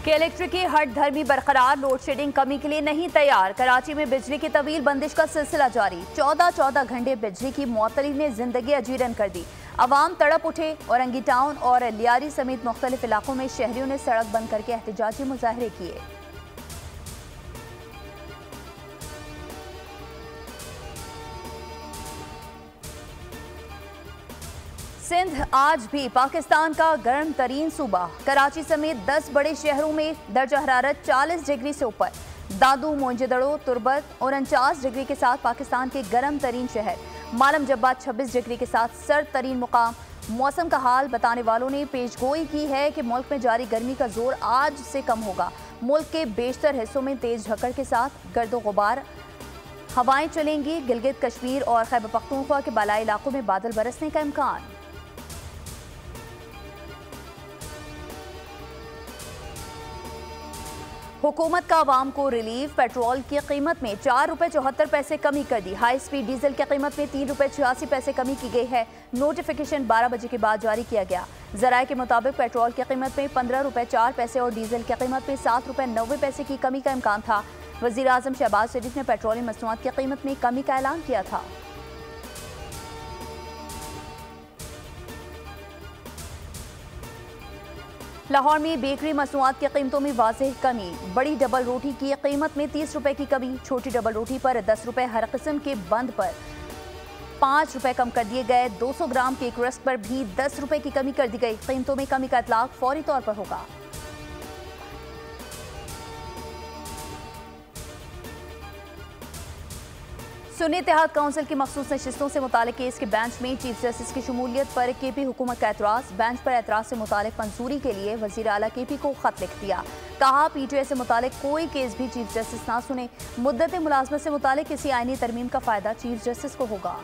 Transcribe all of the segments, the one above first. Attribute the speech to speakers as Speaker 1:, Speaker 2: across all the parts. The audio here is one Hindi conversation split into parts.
Speaker 1: कि इलेक्ट्रिक की हट धर्मी बरकरार, लोड शेडिंग कमी के लिए नहीं तैयार। कराची में बिजली की तवील बंदिश का सिलसिला जारी। 14 घंटे बिजली की मुअत्तली ने जिंदगी अजीरन कर दी। अवाम तड़प उठे। औरंगी टाउन और लियारी समेत मुख्तलिफ इलाकों में शहरियों ने सड़क बंद करके एहतजाजी मुजाहरे किए। सिंध आज भी पाकिस्तान का गर्म तरीन सूबा। कराची समेत 10 बड़े शहरों में दर्जा हरारत 40 डिग्री से ऊपर। दादू, मोइंजदड़ो, तुरबत 49 डिग्री के साथ पाकिस्तान के गर्म तरीन शहर। मालम जब्बा 26 डिग्री के साथ सर्द तरीन मुकाम। मौसम का हाल बताने वालों ने पेशगोई की है कि मुल्क में जारी गर्मी का जोर आज से कम होगा। मुल्क के बेशतर हिस्सों में तेज झक्कड़ के साथ गर्दो गुबार हवाएं चलेंगी। गिलगित, कश्मीर और खैबर पख्तूनख्वा के बालाई इलाकों में बादल बरसने का इम्कान। हुकूमत का आवाम को रिलीफ। पेट्रोल की कीमत में 4 रुपये 74 पैसे कमी कर दी। हाई स्पीड डीजल की कीमत में 3 रुपये 86 पैसे कमी की गई है। नोटिफिकेशन 12 बजे के बाद जारी किया गया। जराये के मुताबिक पेट्रोल की कीमत में 15 रुपये 4 पैसे और डीजल की कीमत में 7 रुपये 90 पैसे की कमी का इम्कान था। वज़ीर आज़म शहबाज शरीफ ने पेट्रोलियम मसनूआत की कीमत में कमी का ऐलान किया था। लाहौर में बेकरी मसनूआत की कीमतों में वाज़ेह कमी। बड़ी डबल रोटी की कीमत में 30 रुपए की कमी। छोटी डबल रोटी पर 10 रुपए, हर किस्म के बंद पर 5 रुपए कम कर दिए गए। 200 ग्राम केक रस्क पर भी 10 रुपए की कमी कर दी गई। कीमतों में कमी का इतलाक फौरी तौर पर होगा। सुन्नी इत्तेहाद काउंसिल की मखसूस नशिस्तों से मुतालिक केस के बेंच में चीफ जस्टिस की शमूलियत पर केपी हुकूमत का एतराज़। बेंच पर एतराज़ से मुतालिक मंजूरी के लिए वज़ीर आला केपी को खत लिख दिया। कहा पीटीआई से मुतालिक कोई केस भी चीफ जस्टिस ना सुने। मुद्दत मुलाजमत से मुतालिक किसी आईनी तरमीम का फ़ायदा चीफ जस्टिस को होगा।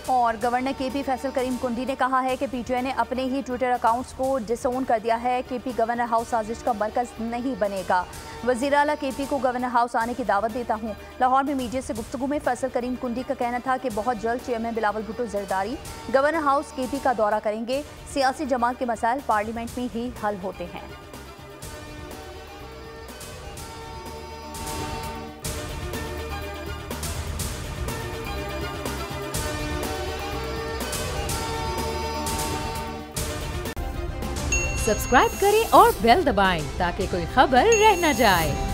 Speaker 1: और गवर्नर केपी फैसल करीम कुंडी ने कहा है कि पीटीआई ने अपने ही ट्विटर अकाउंट्स को डिसोन कर दिया है। केपी गवर्नर हाउस साजिश का मरकज नहीं बनेगा। वज़ीर आला केपी को गवर्नर हाउस आने की दावत देता हूँ। लाहौर में मीडिया से गुफ्तगू में फैसल करीम कुंडी का कहना था कि बहुत जल्द chairman Bilawal Bhutto Zardari governor house KP का दौरा करेंगे। सियासी जमात के मसाइल पार्लियामेंट में ही हल होते हैं।
Speaker 2: सब्सक्राइब करें और बेल दबाएं ताकि कोई खबर रह न जाए।